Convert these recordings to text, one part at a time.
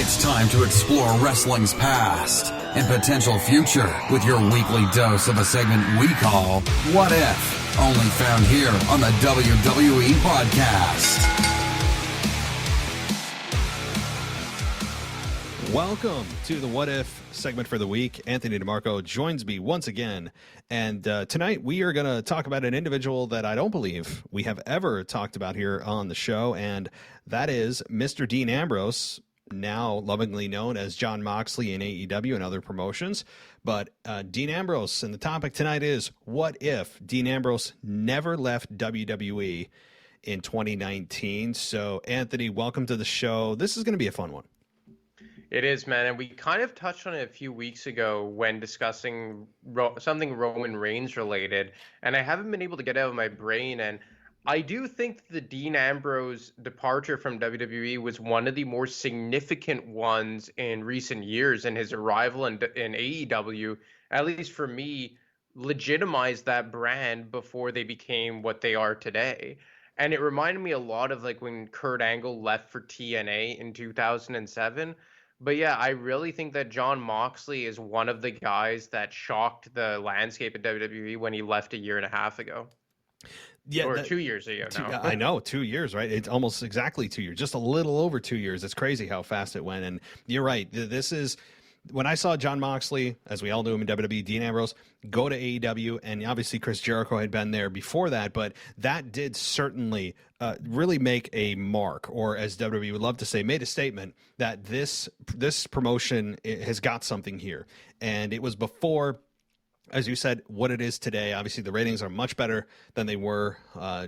It's time to explore wrestling's past and potential future with your weekly dose of a segment we call What If? Only found here on the WWE Podcast. Welcome to the What If segment for the week. Anthony DeMarco joins me once again. And tonight we are going to talk about an individual that I don't believe we have ever talked about here on the show. And that is Mr. Dean Ambrose, now lovingly known as Jon Moxley in AEW and other promotions. But Dean Ambrose, and the topic tonight is, what if Dean Ambrose never left WWE in 2019? So Anthony, welcome to the show. This is going to be a fun one. It is, man, and we kind of touched on it a few weeks ago when discussing something Roman Reigns related, and I haven't been able to get it out of my brain, and I do think the Dean Ambrose departure from WWE was one of the more significant ones in recent years, and his arrival in AEW, at least for me, legitimized that brand before they became what they are today. And it reminded me a lot of like when Kurt Angle left for TNA in 2007. But yeah, I really think that Jon Moxley is one of the guys that shocked the landscape at WWE when he left a year and a half ago. Yeah, or 2 years ago now. I know, 2 years, right? It's almost exactly 2 years, just a little over 2 years. It's crazy how fast it went. And you're right. This is when I saw Jon Moxley, as we all knew him in WWE, Dean Ambrose, go to AEW, and obviously Chris Jericho had been there before that, but that did certainly really make a mark, or as WWE would love to say, made a statement that this promotion has got something here. And it was before, as you said, what it is today. Obviously, the ratings are much better than they were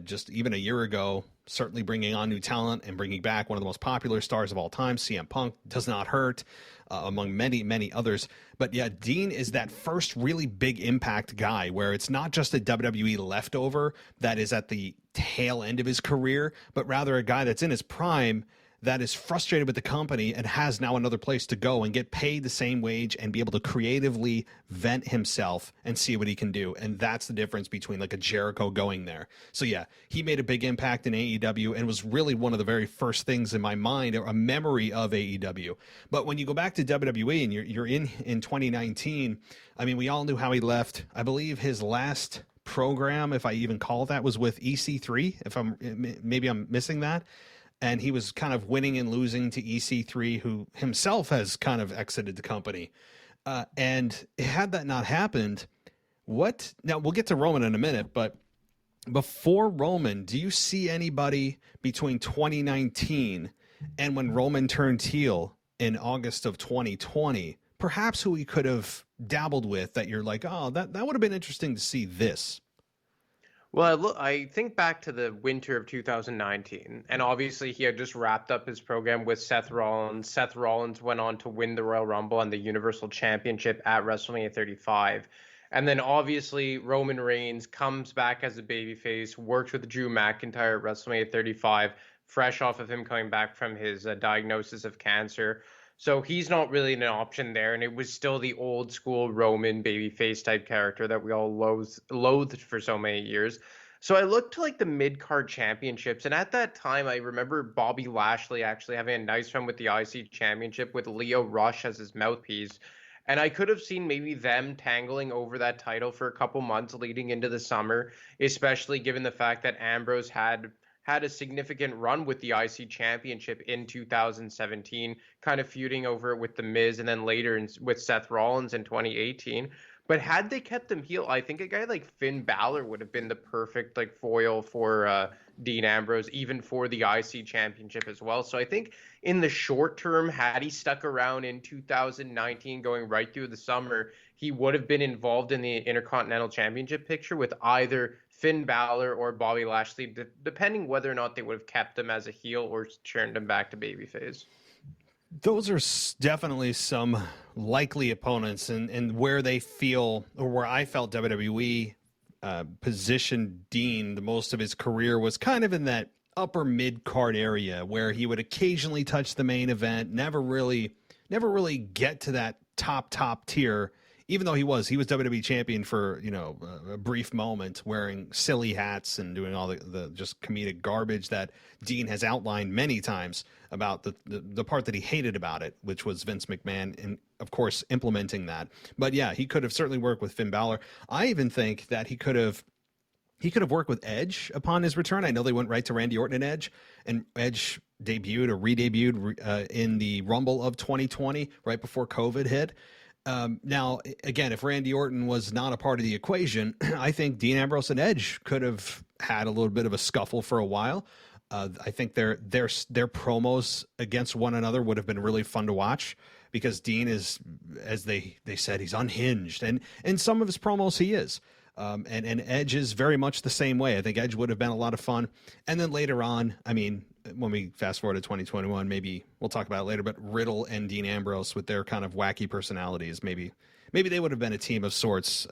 just even a year ago. Certainly bringing on new talent and bringing back one of the most popular stars of all time, CM Punk, does not hurt, among many, many others. But yeah, Dean is that first really big impact guy where it's not just a WWE leftover that is at the tail end of his career, but rather a guy that's in his prime that is frustrated with the company and has now another place to go and get paid the same wage and be able to creatively vent himself and see what he can do. And that's the difference between like a Jericho going there. So yeah, he made a big impact in AEW and was really one of the very first things in my mind, or a memory of AEW. But when you go back to WWE and you're in 2019, I mean, we all knew how he left. I believe his last program, if I even call that, was with EC3. Maybe I'm missing that. And he was kind of winning and losing to EC3, who himself has kind of exited the company. And had that not happened, now we'll get to Roman in a minute, but before Roman, do you see anybody between 2019 and when Roman turned heel in August of 2020, perhaps who he could have dabbled with that you're like, oh, that would have been interesting to see this? Well, look, I think back to the winter of 2019, and obviously he had just wrapped up his program with Seth Rollins. Seth Rollins went on to win the Royal Rumble and the Universal Championship at WrestleMania 35. And then obviously Roman Reigns comes back as a babyface, works with Drew McIntyre at WrestleMania 35, fresh off of him coming back from his diagnosis of cancer. So he's not really an option there, and it was still the old school Roman babyface type character that we all loathed for so many years. So I looked to like the mid-card championships, and at that time I remember Bobby Lashley actually having a nice run with the IC championship with Lio Rush as his mouthpiece. And I could have seen maybe them tangling over that title for a couple months leading into the summer, especially given the fact that Ambrose had a significant run with the IC championship in 2017, kind of feuding over it with The Miz and then later with Seth Rollins in 2018. But had they kept him heel, I think a guy like Finn Balor would have been the perfect like foil for Dean Ambrose, even for the IC championship as well. So I think in the short term, had he stuck around in 2019 going right through the summer, he would have been involved in the Intercontinental Championship picture with either Finn Balor or Bobby Lashley, depending whether or not they would have kept him as a heel or turned him back to babyface. Those are definitely some likely opponents, and where they feel, or where I felt WWE positioned Dean the most of his career was kind of in that upper mid-card area where he would occasionally touch the main event, never really get to that top tier even though he was WWE champion for, you know, a brief moment, wearing silly hats and doing all the just comedic garbage that Dean has outlined many times about the part that he hated about it, which was Vince McMahon, and of course implementing that. But yeah, he could have certainly worked with Finn Balor. I even think that he could have worked with Edge upon his return. I know they went right to Randy Orton and Edge debuted or re-debuted in the Rumble of 2020, right before COVID hit. Now, again, if Randy Orton was not a part of the equation, I think Dean Ambrose and Edge could have had a little bit of a scuffle for a while. I think their promos against one another would have been really fun to watch, because Dean is, as they said, he's unhinged, and in some of his promos he is. And Edge is very much the same way. I think Edge would have been a lot of fun. And then later on, I mean, when we fast forward to 2021, maybe we'll talk about it later, but Riddle and Dean Ambrose with their kind of wacky personalities, maybe they would have been a team of sorts,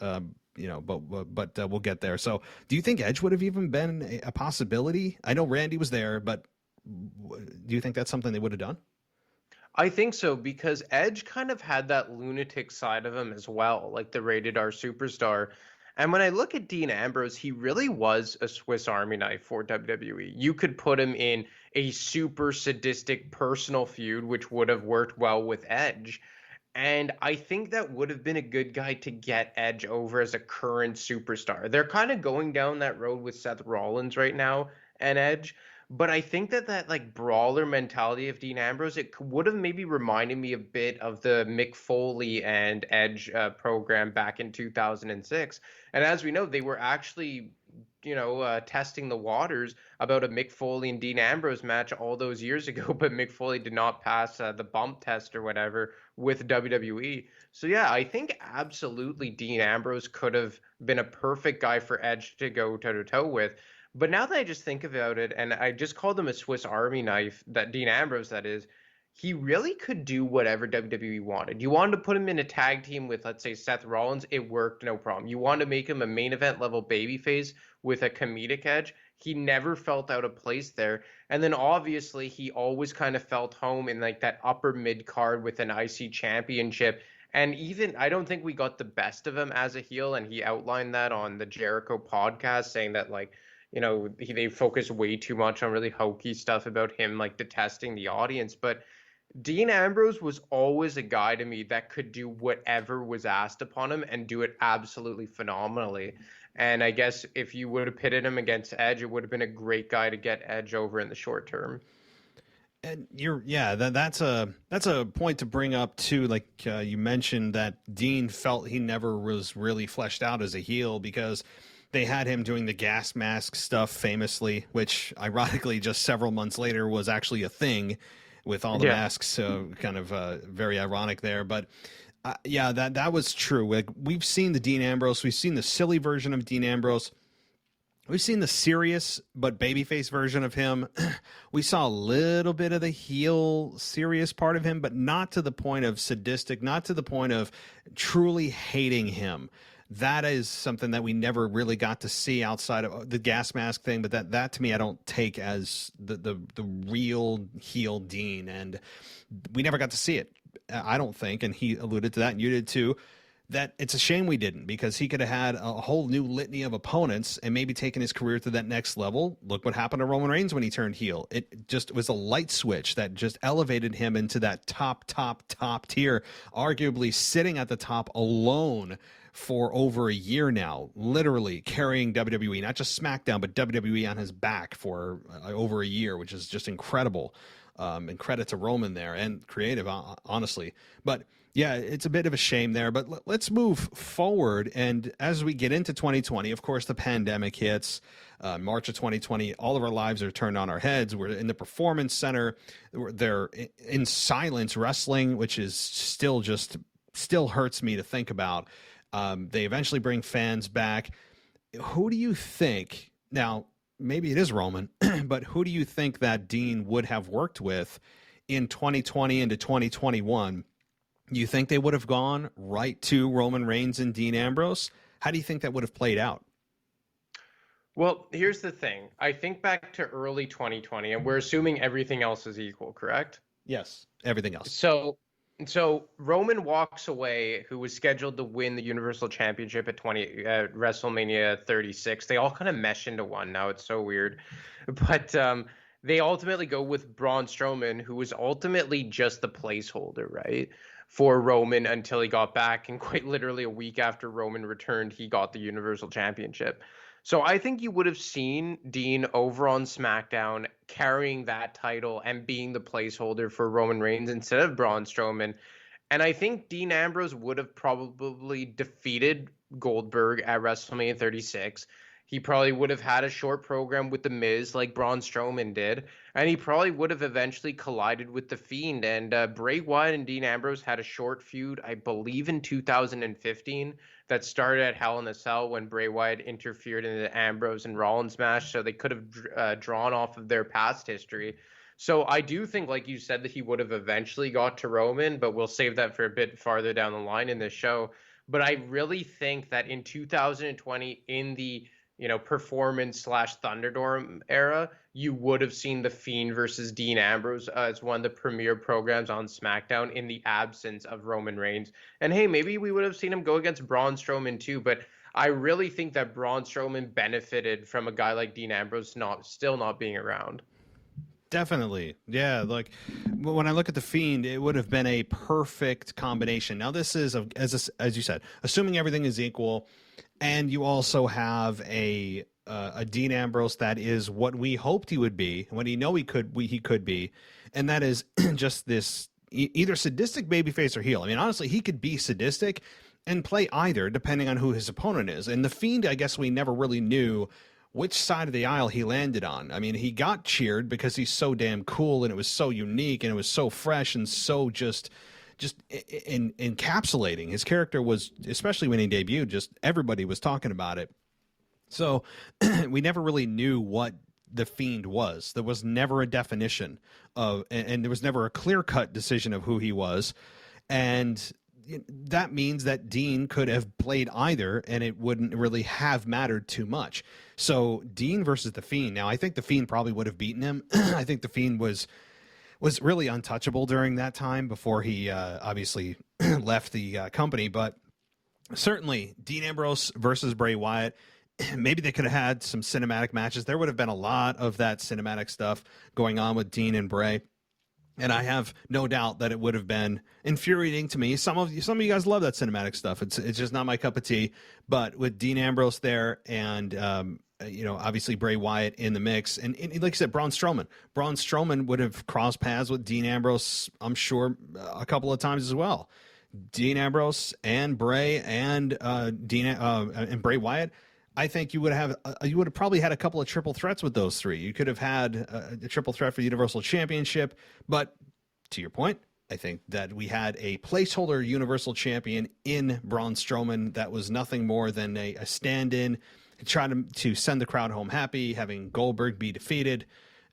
you know, but we'll get there. So do you think Edge would have even been a possibility? I know Randy was there, but do you think that's something they would have done? I think so, because Edge kind of had that lunatic side of him as well, like the rated R superstar. And when I look at Dean Ambrose, he really was a Swiss Army knife for WWE. You could put him in a super sadistic personal feud, which would have worked well with Edge. And I think that would have been a good guy to get Edge over as a current superstar. They're kind of going down that road with Seth Rollins right now and Edge. But I think that like brawler mentality of Dean Ambrose, it would have maybe reminded me a bit of the Mick Foley and Edge program back in 2006. And as we know, they were actually, you know, testing the waters about a Mick Foley and Dean Ambrose match all those years ago, but Mick Foley did not pass the bump test or whatever with WWE. So yeah, I think absolutely Dean Ambrose could have been a perfect guy for Edge to go toe to toe with. But now that I just think about it, and I just called him a Swiss Army knife, that Dean Ambrose, that is, he really could do whatever WWE wanted. You wanted to put him in a tag team with, let's say, Seth Rollins, it worked, no problem. You wanted to make him a main event level babyface with a comedic edge, he never felt out of place there. And then obviously he always kind of felt home in like that upper mid card with an IC championship. And even I don't think we got the best of him as a heel, and he outlined that on the Jericho podcast, saying that like, you know, they focus way too much on really hokey stuff about him like detesting the audience. But Dean Ambrose was always a guy to me that could do whatever was asked upon him and do it absolutely phenomenally. And I guess if you would have pitted him against Edge, it would have been a great guy to get Edge over in the short term. And that's a point to bring up too. Like you mentioned that Dean felt he never was really fleshed out as a heel, because they had him doing the gas mask stuff famously, which ironically just several months later was actually a thing with all the masks. So kind of very ironic there. But yeah, that was true. Like, we've seen the Dean Ambrose. We've seen the silly version of Dean Ambrose. We've seen the serious but babyface version of him. We saw a little bit of the heel serious part of him, but not to the point of sadistic, not to the point of truly hating him. That is something that we never really got to see outside of the gas mask thing. But that to me, I don't take as the real heel Dean, and we never got to see it, I don't think. And he alluded to that, and you did too, that it's a shame we didn't, because he could have had a whole new litany of opponents and maybe taken his career to that next level. Look what happened to Roman Reigns when he turned heel. It just was a light switch that just elevated him into that top tier, arguably sitting at the top alone for over a year now, literally carrying WWE, not just SmackDown, but WWE on his back for over a year, which is just incredible. And credit to Roman there, and creative, honestly. But yeah, it's a bit of a shame there, but let's move forward. And as we get into 2020, of course, the pandemic hits. March of 2020, all of our lives are turned on our heads. We're in the Performance Center. They're in silence wrestling, which is still hurts me to think about. They eventually bring fans back. Who do you think, now, maybe it is Roman, but who do you think that Dean would have worked with in 2020 into 2021? You think they would have gone right to Roman Reigns and Dean Ambrose? How do you think that would have played out? Well, here's the thing. I think back to early 2020, and we're assuming everything else is equal, correct? Yes, everything else. So So Roman walks away, who was scheduled to win the Universal Championship at WrestleMania 36. They all kind of mesh into one now. It's so weird, but they ultimately go with Braun Strowman, who was ultimately just the placeholder, right, for Roman until he got back, and quite literally a week after Roman returned, he got the Universal Championship. So I think you would have seen Dean over on SmackDown carrying that title and being the placeholder for Roman Reigns instead of Braun Strowman. And I think Dean Ambrose would have probably defeated Goldberg at WrestleMania 36. He probably would have had a short program with The Miz like Braun Strowman did. And he probably would have eventually collided with The Fiend. And Bray Wyatt and Dean Ambrose had a short feud, I believe, in 2015 that started at Hell in a Cell when Bray Wyatt interfered in the Ambrose and Rollins match. So they could have drawn off of their past history. So I do think, like you said, that he would have eventually got to Roman, but we'll save that for a bit farther down the line in this show. But I really think that in 2020, in the performance slash Thunderdome era, you would have seen The Fiend versus Dean Ambrose as one of the premier programs on SmackDown in the absence of Roman Reigns. And hey, maybe we would have seen him go against Braun Strowman too, but I really think that Braun Strowman benefited from a guy like Dean Ambrose still not being around. Definitely. Yeah. Like when I look at The Fiend, it would have been a perfect combination. Now, this is, as you said, assuming everything is equal, and you also have a Dean Ambrose that is what we hoped he would be, what he could be, and that is just this either sadistic babyface or heel. I mean, honestly, he could be sadistic and play either, depending on who his opponent is. And The Fiend, I guess we never really knew which side of the aisle he landed on. I mean, he got cheered because he's so damn cool, and it was so unique, and it was so fresh, and so just encapsulating. His character was, especially when he debuted, just everybody was talking about it. So we never really knew what The Fiend was. There was never a definition of, and there was never a clear-cut decision of who he was. And that means that Dean could have played either, and it wouldn't really have mattered too much. So Dean versus The Fiend. Now, I think The Fiend probably would have beaten him. I think The Fiend was really untouchable during that time before he obviously left the company. But certainly Dean Ambrose versus Bray Wyatt, maybe they could have had some cinematic matches. There would have been a lot of that cinematic stuff going on with Dean and Bray. And I have no doubt that it would have been infuriating to me. Some of you guys love that cinematic stuff. It's just not my cup of tea. But with Dean Ambrose there, and obviously Bray Wyatt in the mix, and like I said, Braun Strowman would have crossed paths with Dean Ambrose, I'm sure, a couple of times as well. Dean Ambrose and Bray and Bray Wyatt. I think you would have probably had a couple of triple threats with those three. You could have had a triple threat for the Universal Championship, but to your point, I think that we had a placeholder Universal Champion in Braun Strowman that was nothing more than a stand-in to try to send the crowd home happy, having Goldberg be defeated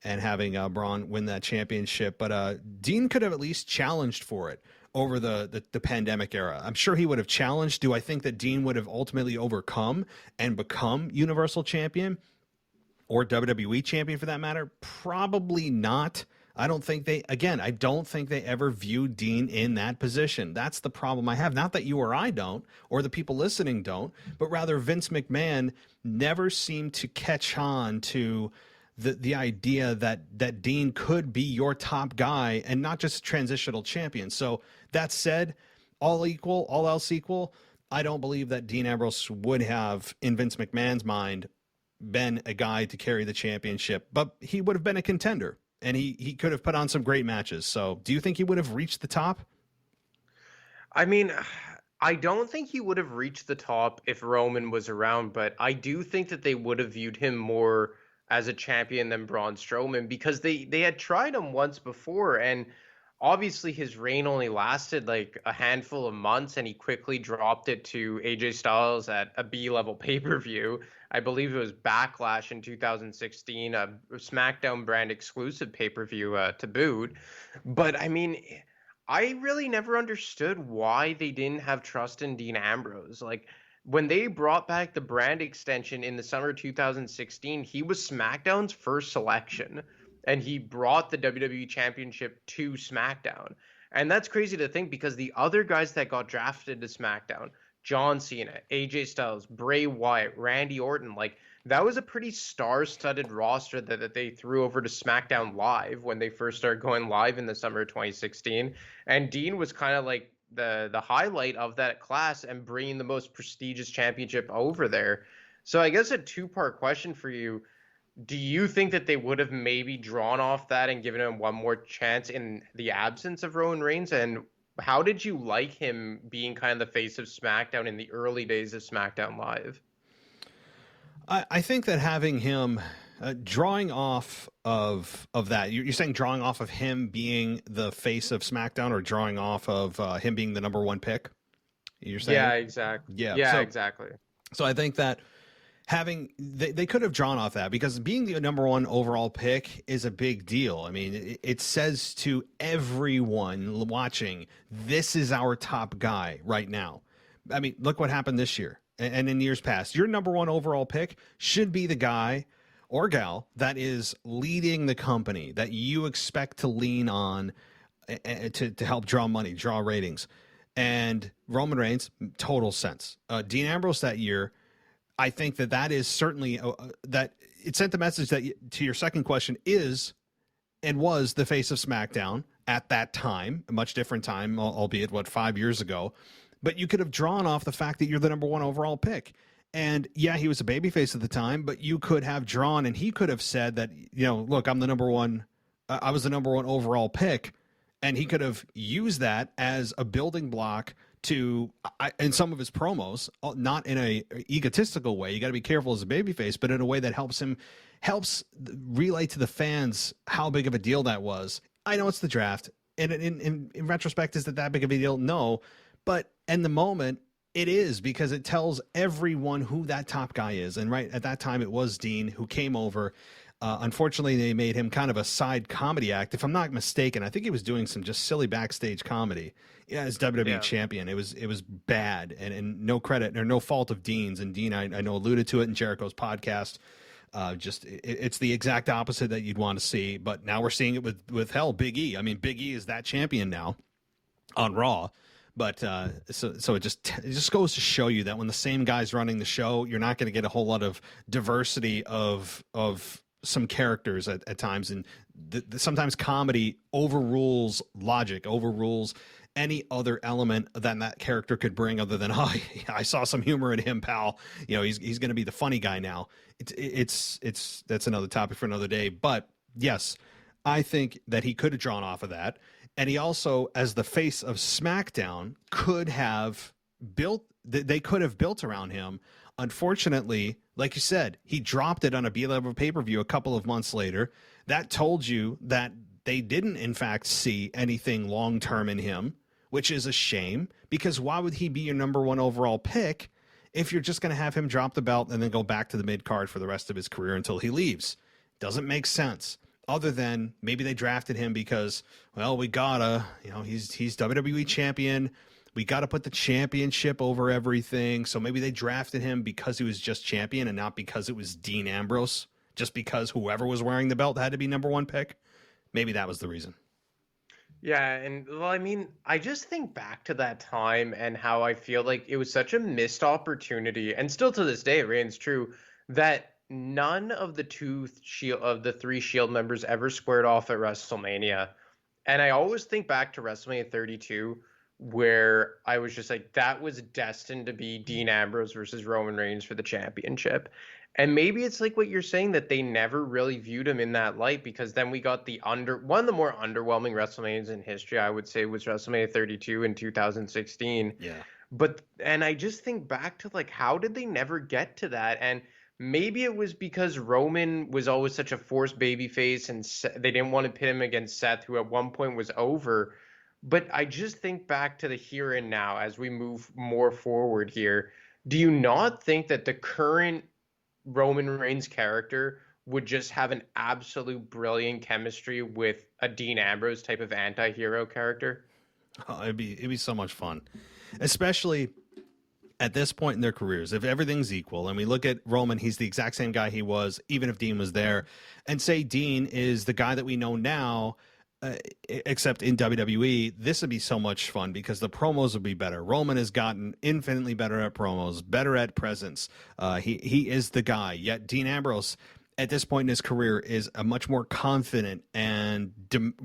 and having Braun win that championship. But Dean could have at least challenged for it over the pandemic era. I'm sure he would have challenged. Do I think that Dean would have ultimately overcome and become Universal Champion or WWE Champion for that matter? Probably not. I don't think they ever viewed Dean in that position. That's the problem I have. Not that you or I don't, or the people listening don't, but rather Vince McMahon never seemed to catch on to the idea that Dean could be your top guy and not just transitional champion. So that said, all else equal, I don't believe that Dean Ambrose would have, in Vince McMahon's mind, been a guy to carry the championship, but he would have been a contender, and he could have put on some great matches. So do you think he would have reached the top? I mean, I don't think he would have reached the top if Roman was around, but I do think that they would have viewed him more as a champion than Braun Strowman, because they had tried him once before, and obviously his reign only lasted like a handful of months, and he quickly dropped it to AJ Styles at a B-level pay-per-view. I believe it was Backlash in 2016, a SmackDown brand exclusive pay-per-view to boot. But I mean, I really never understood why they didn't have trust in Dean Ambrose. Like, when they brought back the brand extension in the summer of 2016, he was SmackDown's first selection, and he brought the WWE Championship to SmackDown. And that's crazy to think because the other guys that got drafted to SmackDown, John Cena, AJ Styles, Bray Wyatt, Randy Orton, like that was a pretty star-studded roster that they threw over to SmackDown Live when they first started going live in the summer of 2016. And Dean was kind of like the highlight of that class and bringing the most prestigious championship over there. So I guess a two-part question for you. Do you think that they would have maybe drawn off that and given him one more chance in the absence of Roman Reigns? And how did you like him being kind of the face of SmackDown in the early days of SmackDown Live? I think that having him drawing off of that, you're saying drawing off of him being the face of SmackDown, or drawing off of him being the number one pick? You're saying, yeah, exactly. Yeah, exactly. So I think that they could have drawn off that, because being the number one overall pick is a big deal. I mean, it says to everyone watching, this is our top guy right now. I mean, look what happened this year and in years past. Your number one overall pick should be the guy or gal that is leading the company, that you expect to lean on to help draw money, draw ratings. And Roman Reigns, total sense. Dean Ambrose that year, I think that is certainly that it sent the message that, to your second question, is and was the face of SmackDown at that time, a much different time, albeit 5 years ago. But you could have drawn off the fact that you're the number one overall pick. And yeah, he was a babyface at the time, but you could have drawn, and he could have said that, look, I'm the number one. I was the number one overall pick. And he could have used that as a building block to, in some of his promos, not in a egotistical way. You got to be careful as a babyface, but in a way that helps relay to the fans how big of a deal that was. I know it's the draft, and in retrospect, is that big of a deal? No, but in the moment, it is, because it tells everyone who that top guy is. And right at that time, it was Dean who came over. Unfortunately, they made him kind of a side comedy act. If I'm not mistaken, I think he was doing some just silly backstage comedy. Yeah, as WWE champion, it was bad, and no credit or no fault of Dean's. And Dean, I know, alluded to it in Jericho's podcast. It's the exact opposite that you'd want to see. But now we're seeing it with Big E. I mean, Big E is that champion now on Raw. But so it just goes to show you that when the same guy's running the show, you're not going to get a whole lot of diversity of some characters at times, and sometimes comedy overrules logic, overrules any other element that character could bring, other than, oh, I saw some humor in him, pal. He's going to be the funny guy now. It's that's another topic for another day. But yes, I think that he could have drawn off of that, and he also, as the face of SmackDown, could have built. They could have built around him. Unfortunately, like you said, he dropped it on a B-level pay-per-view a couple of months later. That told you that they didn't, in fact, see anything long-term in him, which is a shame, because why would he be your number one overall pick if you're just going to have him drop the belt and then go back to the mid-card for the rest of his career until he leaves? Doesn't make sense. Other than maybe they drafted him because, well, we gotta, he's WWE champion. We got to put the championship over everything. So maybe they drafted him because he was just champion and not because it was Dean Ambrose, just because whoever was wearing the belt had to be number one pick. Maybe that was the reason. Yeah, and well, I mean, I just think back to that time and how I feel like it was such a missed opportunity, and still to this day it reigns true, that none of the three Shield members ever squared off at WrestleMania. And I always think back to WrestleMania 32, where I was just like, that was destined to be Dean Ambrose versus Roman Reigns for the championship. And maybe it's like what you're saying, that they never really viewed him in that light, because then we got one of the more underwhelming WrestleManias in history, I would say, was WrestleMania 32 in 2016. Yeah. And I just think back to, like, how did they never get to that? And maybe it was because Roman was always such a forced babyface, and they didn't want to pit him against Seth, who at one point was over. But I just think back to the here and now as we move more forward here. Do you not think that the current Roman Reigns character would just have an absolute brilliant chemistry with a Dean Ambrose type of anti-hero character? Oh, it'd be so much fun, especially at this point in their careers. If everything's equal, and we look at Roman, he's the exact same guy he was, even if Dean was there, and say Dean is the guy that we know now. except in WWE, this would be so much fun because the promos would be better. Roman has gotten infinitely better at promos, better at presence. He is the guy. Yet Dean Ambrose, at this point in his career, is a much more confident and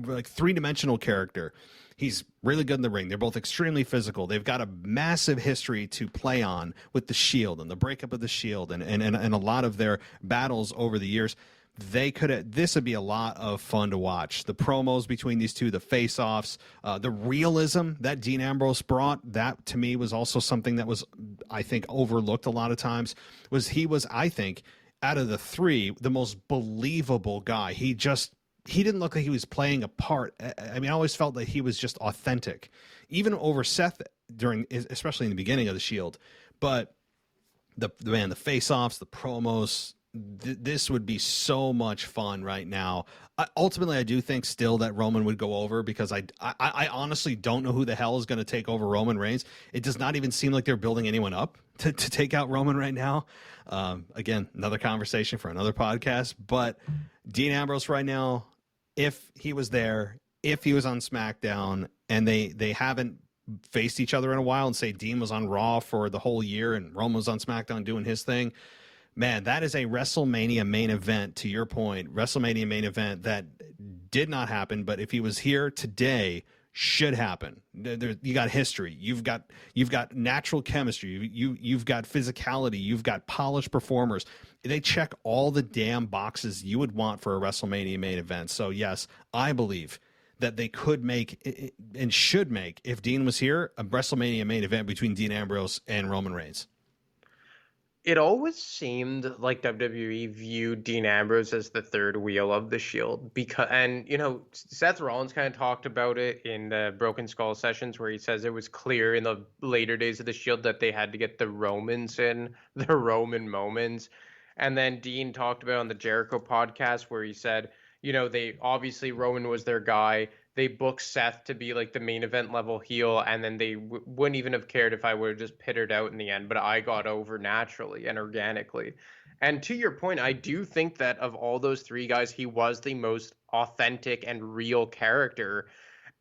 like three-dimensional character. He's really good in the ring. They're both extremely physical. They've got a massive history to play on with the Shield and the breakup of the Shield and a lot of their battles over the years. This would be a lot of fun to watch. The promos between these two, the face-offs, the realism that Dean Ambrose brought, that to me was also something that was, I think, overlooked a lot of times. He was, I think, out of the three, the most believable guy. He didn't look like he was playing a part. I mean, I always felt that he was just authentic, even over Seth especially in the beginning of the Shield. But the face-offs, the promos, this would be so much fun right now. Ultimately, I do think still that Roman would go over because I honestly don't know who the hell is going to take over Roman Reigns. It does not even seem like they're building anyone up to take out Roman right now. Again, another conversation for another podcast. But Dean Ambrose right now, if he was there, if he was on SmackDown, and they haven't faced each other in a while, and say Dean was on Raw for the whole year and Roman was on SmackDown doing his thing, man, that is a WrestleMania main event, to your point, WrestleMania main event that did not happen, but if he was here today, should happen. You got history. You've got natural chemistry. You've got physicality. You've got polished performers. They check all the damn boxes you would want for a WrestleMania main event. So yes, I believe that they could make and should make, if Dean was here, a WrestleMania main event between Dean Ambrose and Roman Reigns. It always seemed like WWE viewed Dean Ambrose as the third wheel of the Shield and Seth Rollins kind of talked about it in the Broken Skull sessions where he says it was clear in the later days of the Shield that they had to get the Romans in, the Roman moments. And then Dean talked about on the Jericho podcast where he said, they obviously Roman was their guy. They booked Seth to be like the main event level heel, and then they wouldn't even have cared if I would have just pittered out in the end, but I got over naturally and organically. And to your point, I do think that of all those three guys, he was the most authentic and real character.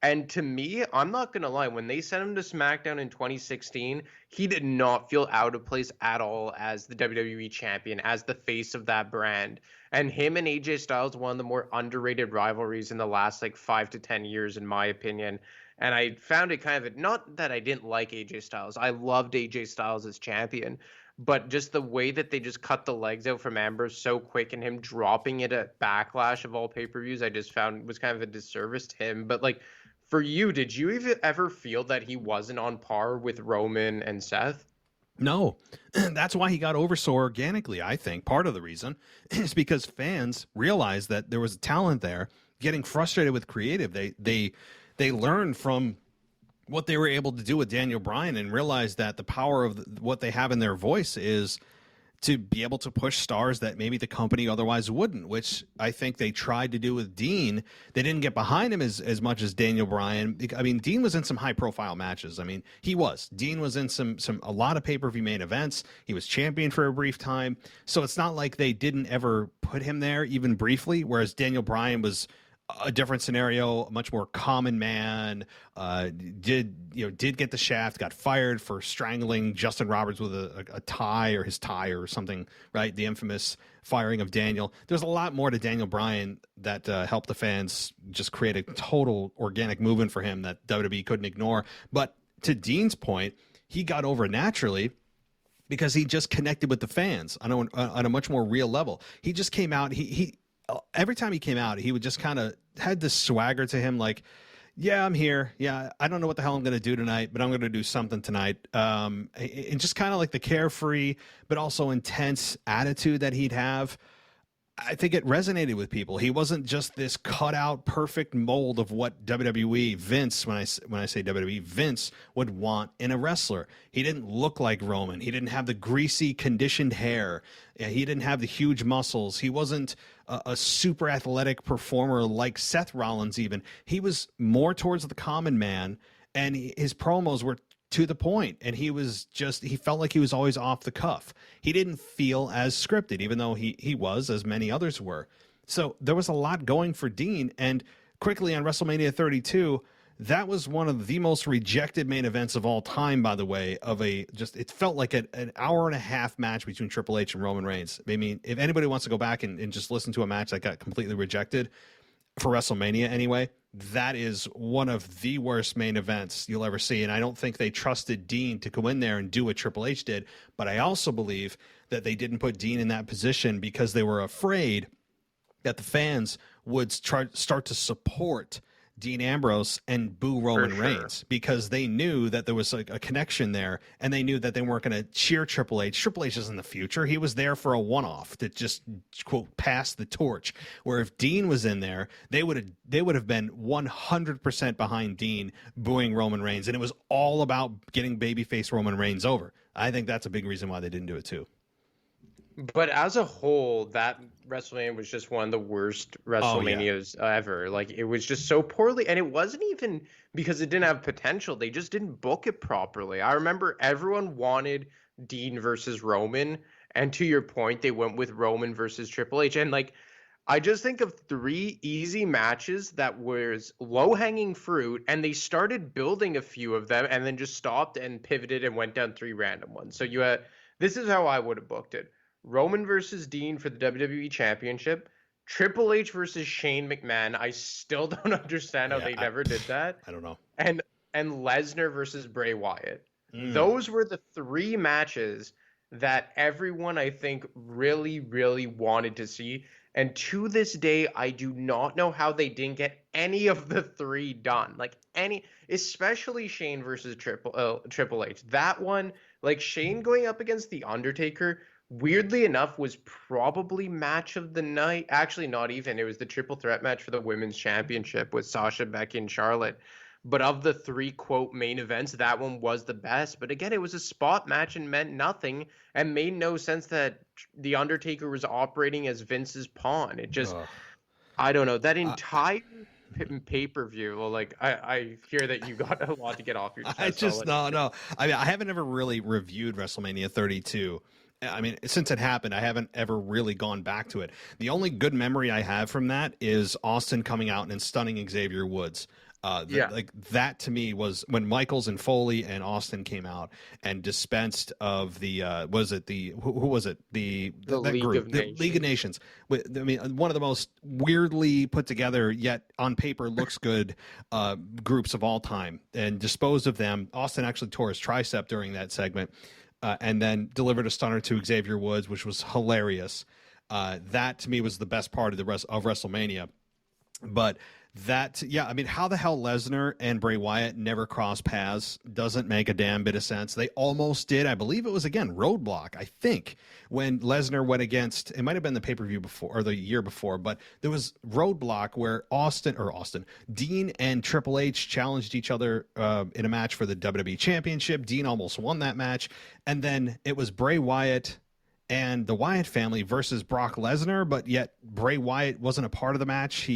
And to me, I'm not going to lie, when they sent him to SmackDown in 2016, he did not feel out of place at all as the WWE champion, as the face of that brand. And him and AJ Styles, one of the more underrated rivalries in the last 5 to 10 years, in my opinion. And I found it kind of, not that I didn't like AJ Styles. I loved AJ Styles as champion. But just the way that they just cut the legs out from Ambrose so quick and him dropping it at Backlash of all pay-per-views, I just found was kind of a disservice to him. But for you, did you ever feel that he wasn't on par with Roman and Seth? No, that's why he got over so organically. I think part of the reason is because fans realized that there was talent there. Getting frustrated with creative, they learned from what they were able to do with Daniel Bryan and realized that the power of what they have in their voice is to be able to push stars that maybe the company otherwise wouldn't, which I think they tried to do with Dean. They didn't get behind him as much as Daniel Bryan. I mean, Dean was in some high-profile matches. I mean, Dean was in a lot of pay-per-view main events. He was champion for a brief time. So it's not like they didn't ever put him there, even briefly, whereas Daniel Bryan was a different scenario, a much more common man, did get the shaft, got fired for strangling Justin Roberts with a tie or his tie or something, right? The infamous firing of Daniel. There's a lot more to Daniel Bryan that helped the fans just create a total organic movement for him that WWE couldn't ignore. But to Dean's point, he got over naturally because he just connected with the fans on a much more real level. He just came out, he every time he came out, he would just kind of had this swagger to him, like, yeah, I'm here. Yeah, I don't know what the hell I'm going to do tonight, but I'm going to do something tonight. And just kind of like the carefree, but also intense attitude that he'd have. I think it resonated with people. He wasn't just this cutout perfect mold of what WWE, Vince, when I say WWE, Vince would want in a wrestler. He didn't look like Roman. He didn't have the greasy conditioned hair. He didn't have the huge muscles. He wasn't a super athletic performer like Seth Rollins even. He was more towards the common man, and his promos were to the point, and he felt like he was always off the cuff. He didn't feel as scripted, even though he was, as many others were. So there was a lot going for Dean, and quickly on WrestleMania 32, that was one of the most rejected main events of all time, by the way, it felt like an hour and a half match between Triple H and Roman Reigns. I mean, if anybody wants to go back and just listen to a match that got completely rejected for WrestleMania anyway, that is one of the worst main events you'll ever see. And I don't think they trusted Dean to go in there and do what Triple H did. But I also believe that they didn't put Dean in that position because they were afraid that the fans would start to support Dean Ambrose and boo Roman Reigns, because they knew that there was a connection there, and they knew that they weren't going to cheer Triple H. Triple H is in the future. He was there for a one-off to just, quote, pass the torch. Where if Dean was in there, they would have been 100% behind Dean booing Roman Reigns, and it was all about getting babyface Roman Reigns over. I think that's a big reason why they didn't do it too. But as a whole, that WrestleMania was just one of the worst WrestleManias ever. Like, it was just so poorly, and it wasn't even because it didn't have potential. They just didn't book it properly. I remember everyone wanted Dean versus Roman, and to your point, they went with Roman versus Triple H. And like, I just think of 3 easy matches that was low-hanging fruit, and they started building a few of them, and then just stopped and pivoted and went down 3 random ones. So this is how I would have booked it. Roman versus Dean for the WWE Championship. Triple H versus Shane McMahon. I still don't understand how they never did that. I don't know. And Lesnar versus Bray Wyatt. Those were the 3 matches that everyone, I think, really, really wanted to see. And to this day, I do not know how they didn't get any of the 3 done. Like, especially Shane versus Triple H. That one, like, Shane going up against The Undertaker, weirdly enough, was probably match of the night. Actually, not even. It was the triple threat match for the women's championship with Sasha, Becky, and Charlotte. But of the 3, quote, main events, that one was the best. But again, it was a spot match and meant nothing, and made no sense that The Undertaker was operating as Vince's pawn. It just, I don't know. That entire pay-per-view, well, like, I hear that you got a lot to get off your chest. No. I mean, I haven't ever really reviewed WrestleMania 32. I mean, since it happened, I haven't ever really gone back to it. The only good memory I have from that is Austin coming out and stunning Xavier Woods. Like, that to me was when Michaels and Foley and Austin came out and dispensed of the who was it, the League of Nations. I mean, one of the most weirdly put together yet on paper looks good groups of all time, and disposed of them. Austin actually tore his tricep during that segment. And then delivered a stunner to Xavier Woods, which was hilarious. That to me was the best part of the rest of WrestleMania. But I mean, how the hell Lesnar and Bray Wyatt never crossed paths doesn't make a damn bit of sense. They almost did. I believe it was, again, Roadblock, I think, when Lesnar went against, it might have been the pay-per-view before or the year before, but there was Roadblock where Dean and Triple H challenged each other in a match for the WWE Championship. Dean almost won that match. And then it was Bray Wyatt and the Wyatt family versus Brock Lesnar, but yet Bray Wyatt wasn't a part of the match.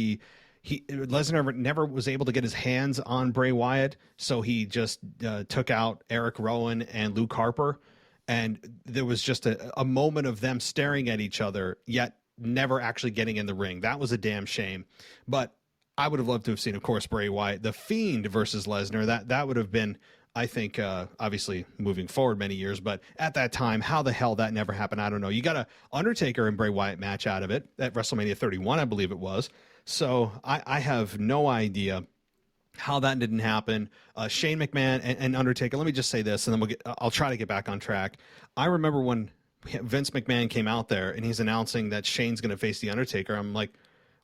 Lesnar never was able to get his hands on Bray Wyatt, so he just took out Eric Rowan and Luke Harper, and there was just a moment of them staring at each other, yet never actually getting in the ring. That was a damn shame. But I would have loved to have seen, of course, Bray Wyatt, The Fiend versus Lesnar. That would have been, I think, obviously moving forward many years, but at that time, how the hell that never happened, I don't know. You got a Undertaker and Bray Wyatt match out of it at WrestleMania 31, I believe it was. So I have no idea how that didn't happen. Shane McMahon and Undertaker, let me just say this, and then I'll try to get back on track. I remember when Vince McMahon came out there and he's announcing that Shane's going to face The Undertaker. I'm like,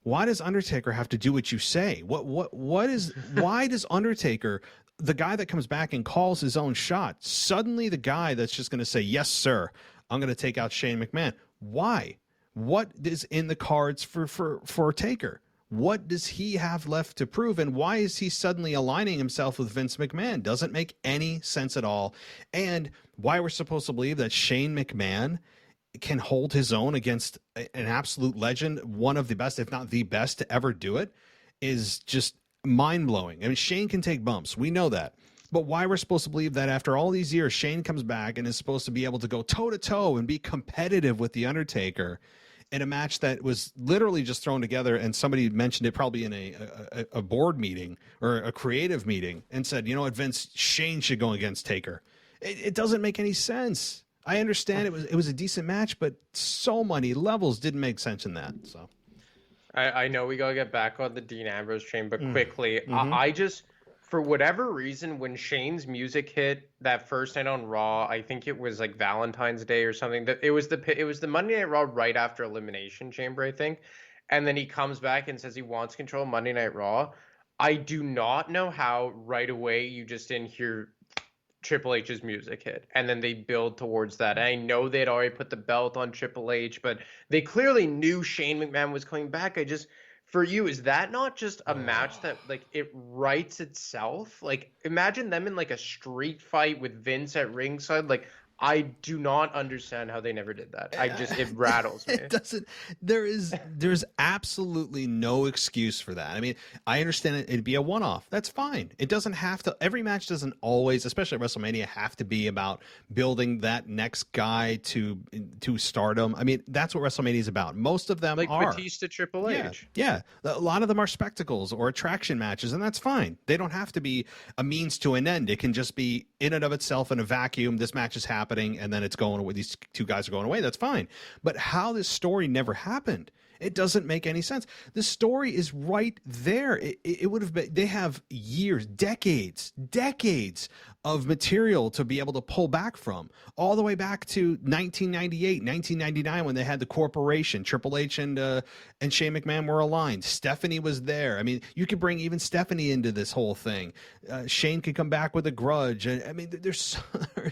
why does Undertaker have to do what you say? Why does Undertaker, the guy that comes back and calls his own shot, suddenly the guy that's just going to say, yes, sir, I'm going to take out Shane McMahon? Why? What is in the cards for Taker? What does he have left to prove? And why is he suddenly aligning himself with Vince McMahon? Doesn't make any sense at all. And why we're supposed to believe that Shane McMahon can hold his own against an absolute legend, one of the best, if not the best to ever do it, is just mind-blowing. I mean, Shane can take bumps. We know that. But why we're supposed to believe that after all these years, Shane comes back and is supposed to be able to go toe-to-toe and be competitive with The Undertaker in a match that was literally just thrown together, and somebody mentioned it probably in a board meeting or a creative meeting and said, you know what, Vince, Shane should go against Taker. It doesn't make any sense. I understand it was a decent match, but so many levels didn't make sense in that. So I know we gotta get back on the Dean Ambrose train, but quickly, I just, for whatever reason, when Shane's music hit that first night on Raw, I think it was like Valentine's Day or something. That it was the Monday Night Raw right after Elimination Chamber, I think, and then he comes back and says he wants control of Monday Night Raw. I do not know how right away you just didn't hear Triple H's music hit, and then they build towards that. And I know they'd already put the belt on Triple H, but they clearly knew Shane McMahon was coming back. For you, is that not just a match that like it writes itself? Like, imagine them in like a street fight with Vince at ringside. Like, I do not understand how they never did that. It rattles me. It doesn't. There's absolutely no excuse for that. I mean, I understand it'd be a one-off. That's fine. It doesn't have to. Every match doesn't always, especially at WrestleMania, have to be about building that next guy to stardom. I mean, that's what WrestleMania is about. Most of them like are. Batista, Triple H. Yeah. A lot of them are spectacles or attraction matches, and that's fine. They don't have to be a means to an end. It can just be in and of itself in a vacuum. This match is happening, and then it's going away. These two guys are going away. That's fine. But how this story never happened, it doesn't make any sense. The story is right there. It would have been. They have years, decades of material to be able to pull back from, all the way back to 1998, 1999, when they had the corporation. Triple H and Shane McMahon were aligned. Stephanie was there. I mean, you could bring even Stephanie into this whole thing. Shane could come back with a grudge. And I mean, there's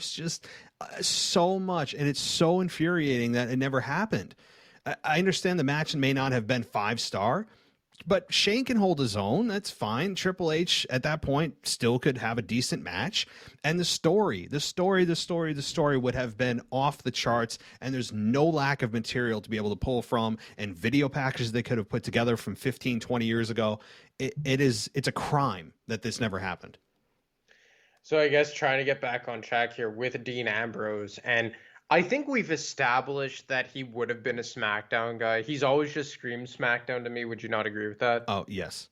just so much, and it's so infuriating that it never happened. I understand the match may not have been 5-star, but Shane can hold his own. That's fine. Triple H at that point still could have a decent match. And the story would have been off the charts. And there's no lack of material to be able to pull from, and video packages they could have put together from 15, 20 years ago. It's a crime that this never happened. So I guess trying to get back on track here with Dean Ambrose, and I think we've established that he would have been a SmackDown guy. He's always just screamed SmackDown to me. Would you not agree with that? Oh, yes.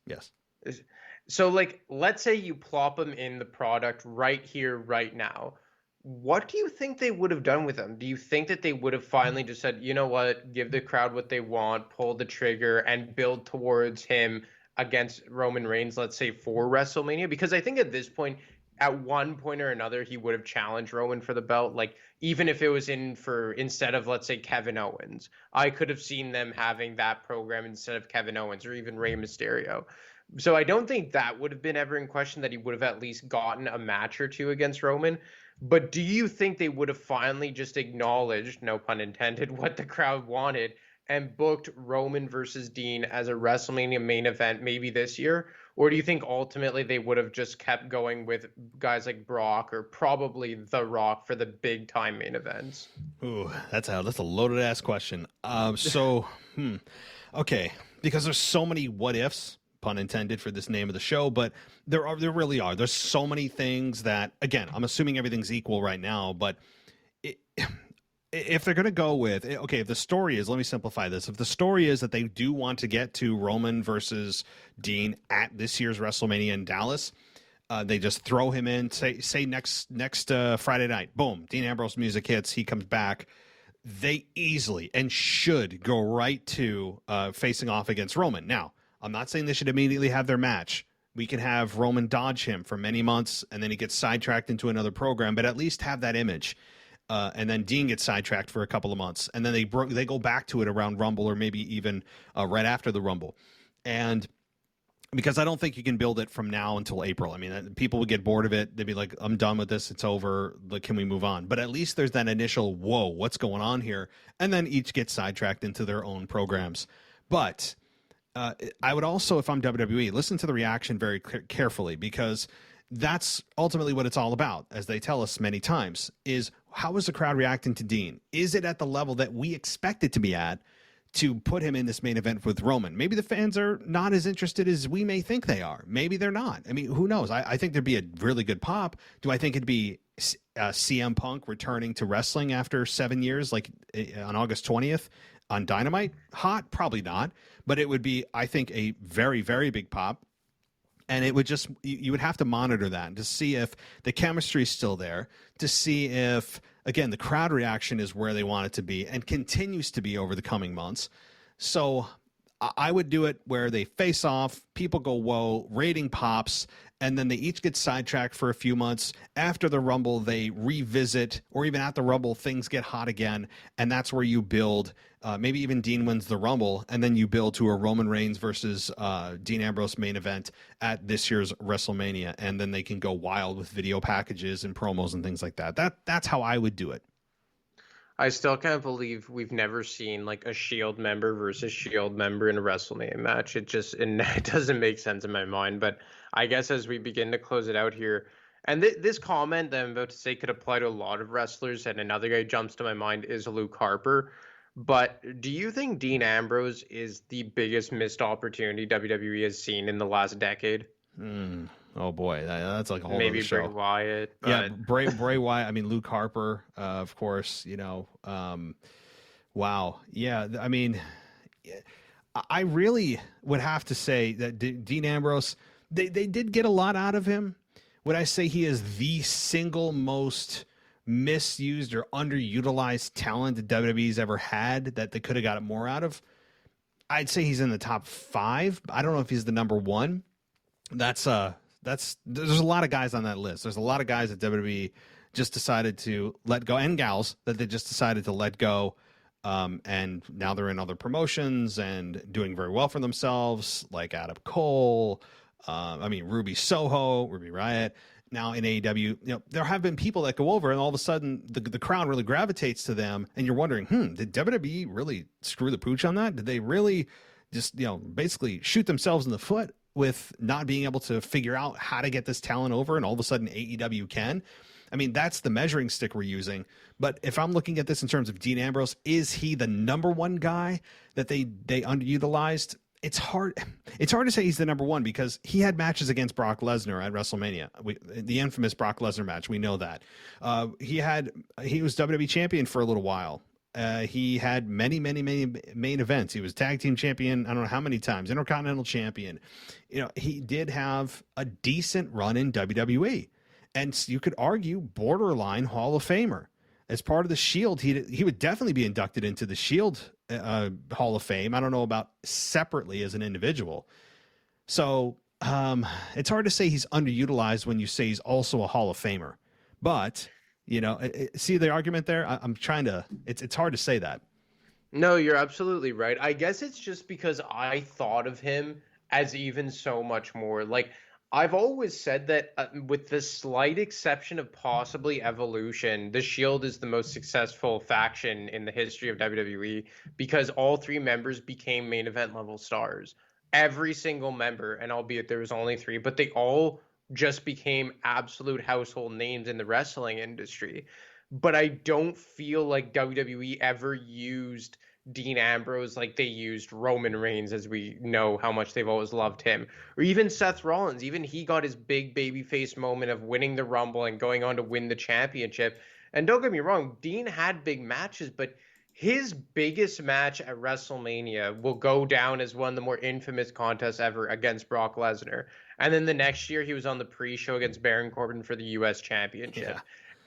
So, like, let's say you plop him in the product right here, right now. What do you think they would have done with him? Do you think that they would have finally just said, you know what, give the crowd what they want, pull the trigger, and build towards him against Roman Reigns, let's say, for WrestleMania? Because I think at this point, at one point or another, he would have challenged Roman for the belt. Like, even if it was instead of, let's say, Kevin Owens, I could have seen them having that program instead of Kevin Owens or even Rey Mysterio. So I don't think that would have been ever in question, that he would have at least gotten a match or two against Roman. But do you think they would have finally just acknowledged, no pun intended, what the crowd wanted and booked Roman versus Dean as a WrestleMania main event maybe this year? Or do you think ultimately they would have just kept going with guys like Brock or probably The Rock for the big time main events? Ooh, that's a loaded ass question. Okay, because there's so many what ifs, pun intended, for this name of the show, but there really are. There's so many things that, again, I'm assuming everything's equal right now, but if they're going to go with, okay, if the story is, let me simplify this. If the story is that they do want to get to Roman versus Dean at this year's WrestleMania in Dallas, they just throw him in, say next Friday night, boom, Dean Ambrose music hits, he comes back. They easily and should go right to facing off against Roman. Now, I'm not saying they should immediately have their match. We can have Roman dodge him for many months, and then he gets sidetracked into another program, but at least have that image. And then Dean gets sidetracked for a couple of months, and then they go back to it around Rumble, or maybe even right after the Rumble. And because I don't think you can build it from now until April. I mean, people would get bored of it. They'd be like, I'm done with this. It's over. Like, can we move on? But at least there's that initial, whoa, what's going on here? And then each gets sidetracked into their own programs. But I would also, if I'm WWE, listen to the reaction very carefully, because that's ultimately what it's all about, as they tell us many times, is how is the crowd reacting to Dean? Is it at the level that we expect it to be at to put him in this main event with Roman? Maybe the fans are not as interested as we may think they are. Maybe they're not. I mean, who knows? I think there'd be a really good pop. Do I think it'd be CM Punk returning to wrestling after 7 years, like on August 20th? on Dynamite hot? Probably not, but it would be, I think, a very, very big pop. And it would just, you would have to monitor that to see if the chemistry is still there, to see if, again, the crowd reaction is where they want it to be and continues to be over the coming months. So I would do it where they face off, people go, whoa, rating pops, and then they each get sidetracked for a few months. After the Rumble, they revisit, or even at the Rumble, things get hot again, and that's where you build. Maybe even Dean wins the Rumble, and then you build to a Roman Reigns versus Dean Ambrose main event at this year's WrestleMania, and then they can go wild with video packages and promos and things like that. That's how I would do it. I still can't believe we've never seen like a Shield member versus Shield member in a WrestleMania match. It doesn't make sense in my mind. But I guess as we begin to close it out here, and this comment that I'm about to say could apply to a lot of wrestlers, and another guy jumps to my mind is Luke Harper. But do you think Dean Ambrose is the biggest missed opportunity WWE has seen in the last decade? Oh boy, that's like a whole maybe other show. Bray Wyatt. But... Yeah, Bray Wyatt. I mean, Luke Harper, of course. Wow. Yeah, I mean, I really would have to say that Dean Ambrose. They did get a lot out of him. Would I say he is the single most misused or underutilized talent that WWE's ever had that they could have got more out of? I'd say he's in the top 5. I don't know if he's the number 1. There's a lot of guys on that list. There's a lot of guys that WWE just decided to let go, and gals that they just decided to let go. And now they're in other promotions and doing very well for themselves, like Adam Cole. Ruby Soho, Ruby Riott. Now in AEW, there have been people that go over, and all of a sudden the crowd really gravitates to them, and you're wondering, did WWE really screw the pooch on that? Did they really just, basically shoot themselves in the foot with not being able to figure out how to get this talent over, and all of a sudden AEW can? I mean, that's the measuring stick we're using. But if I'm looking at this in terms of Dean Ambrose, is he the number 1 guy that they underutilized? It's hard to say he's the number 1, because he had matches against Brock Lesnar at WrestleMania, the infamous Brock Lesnar match. We know that. He was WWE champion for a little while. He had many main events. He was tag team champion, I don't know how many times, Intercontinental champion. He did have a decent run in WWE, and you could argue borderline Hall of Famer. As part of the Shield, he would definitely be inducted into the Shield Hall of Fame. I don't know about separately as an individual. So it's hard to say he's underutilized when you say he's also a Hall of Famer. But, see the argument there? I'm trying to, it's hard to say that. No, you're absolutely right. I guess it's just because I thought of him as even so much more. Like, I've always said that with the slight exception of possibly Evolution, the Shield is the most successful faction in the history of WWE, because all 3 members became main event level stars. Every single member, and albeit there was only 3, but they all just became absolute household names in the wrestling industry. But I don't feel like WWE ever used Dean Ambrose like they used Roman Reigns, as we know how much they've always loved him, or even Seth Rollins. Even he got his big babyface moment of winning the Rumble and going on to win the championship. And don't get me wrong, Dean had big matches, but his biggest match at WrestleMania will go down as one of the more infamous contests ever against Brock Lesnar. And then the next year he was on the pre-show against Baron Corbin for the U.S. Championship. Yeah.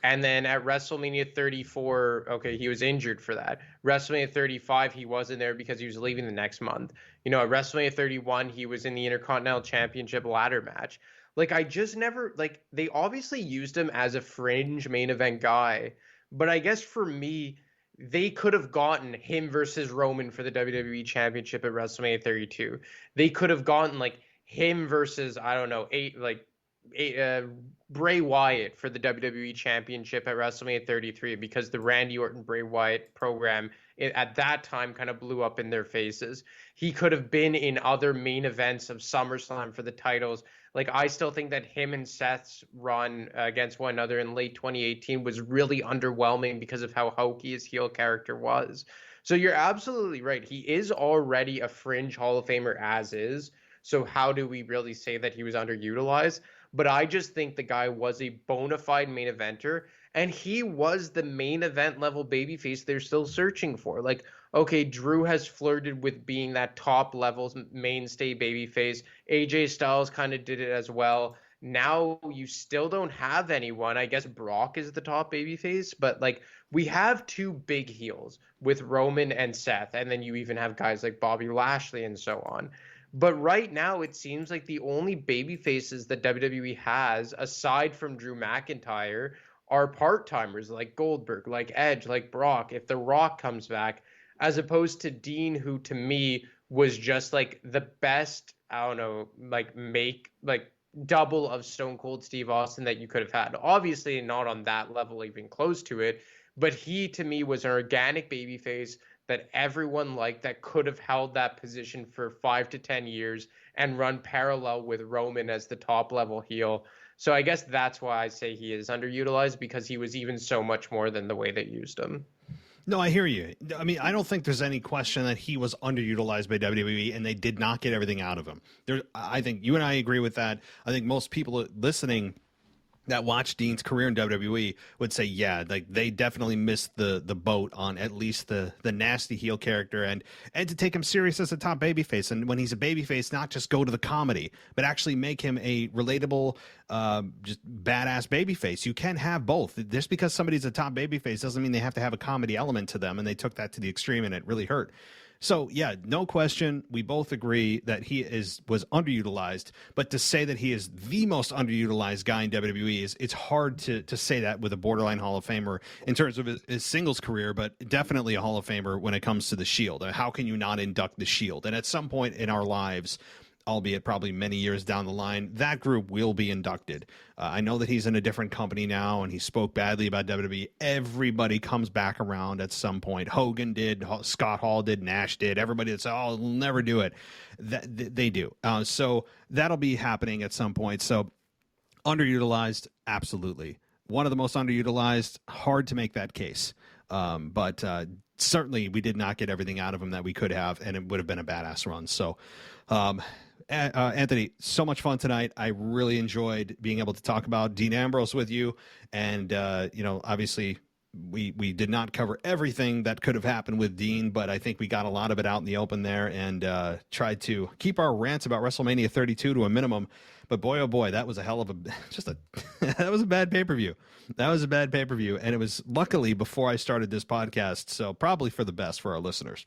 And then at WrestleMania 34, okay, he was injured for that. WrestleMania 35, he wasn't there because he was leaving the next month. At WrestleMania 31, he was in the Intercontinental Championship ladder match. Like, I just never, they obviously used him as a fringe main event guy. But I guess for me, they could have gotten him versus Roman for the WWE Championship at WrestleMania 32. They could have gotten, him versus, I don't know, Bray Wyatt for the WWE Championship at WrestleMania 33, because the Randy Orton Bray Wyatt program at that time kind of blew up in their faces. He could have been in other main events of SummerSlam for the titles. I still think that him and Seth's run against one another in late 2018 was really underwhelming because of how hokey his heel character was. So you're absolutely right. He is already a fringe Hall of Famer as is. So how do we really say that he was underutilized? but I just think the guy was a bona fide main eventer, and he was the main event level babyface they're still searching for. Like, okay, Drew has flirted with being that top level mainstay babyface. AJ Styles kind of did it as well. Now you still don't have anyone. I guess Brock is the top babyface, but like we have two big heels with Roman and Seth, and then you even have guys like Bobby Lashley and so on. But right now, it seems like the only baby faces that WWE has, aside from Drew McIntyre, are part timers like Goldberg, like Edge, like Brock, if The Rock comes back, as opposed to Dean, who to me was just like the best, I don't know, like double of Stone Cold Steve Austin that you could have had. Obviously, not on that level, even close to it, but he to me was an organic babyface that everyone liked, that could have held that position for 5 to 10 years and run parallel with Roman as the top level heel. So I guess that's why I say he is underutilized, because he was even so much more than the way they used him. No, I hear you. I mean, I don't think there's any question that he was underutilized by WWE and they did not get everything out of him. I think you and I agree with that. I think most people listening that watch Dean's career in WWE would say, yeah, like they definitely missed the boat on at least the nasty heel character, and to take him serious as a top babyface. And when he's a babyface, not just go to the comedy, but actually make him a relatable, just badass babyface. You can have both. Just because somebody's a top babyface doesn't mean they have to have a comedy element to them, and they took that to the extreme, and it really hurt. So, yeah, no question. We both agree that he was underutilized. But to say that he is the most underutilized guy in WWE it's hard to say that with a borderline Hall of Famer in terms of his singles career, but definitely a Hall of Famer when it comes to the Shield. How can you not induct the Shield? And at some point in our lives, albeit probably many years down the line, that group will be inducted. I know that he's in a different company now, and he spoke badly about WWE. Everybody comes back around at some point. Hogan did, Scott Hall did, Nash did. Everybody that said, oh, we'll never do it. They do. So that'll be happening at some point. So underutilized, absolutely. One of the most underutilized, hard to make that case. But certainly we did not get everything out of him that we could have, and it would have been a badass run. So, Anthony, so much fun tonight. I really enjoyed being able to talk about Dean Ambrose with you. And, obviously we did not cover everything that could have happened with Dean, but I think we got a lot of it out in the open there, and tried to keep our rants about WrestleMania 32 to a minimum. But boy, oh boy, that was a hell of that was a bad pay-per-view. That was a bad pay-per-view. And it was luckily before I started this podcast. So probably for the best for our listeners.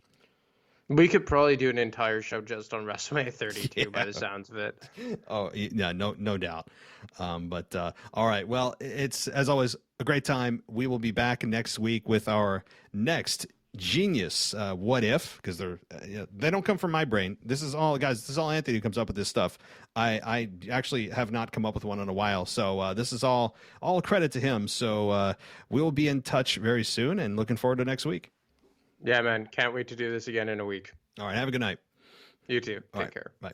We could probably do an entire show just on WrestleMania 32 Yeah. by the sounds of it. Oh, yeah, no doubt. But all right. Well, it's, as always, a great time. We will be back next week with our next genius what if, because they don't come from my brain. This is all, guys, this is all Anthony who comes up with this stuff. I actually have not come up with one in a while. So this is all credit to him. So we'll be in touch very soon, and looking forward to next week. Yeah, man. Can't wait to do this again in a week. All right. Have a good night. You too. Take care. Bye.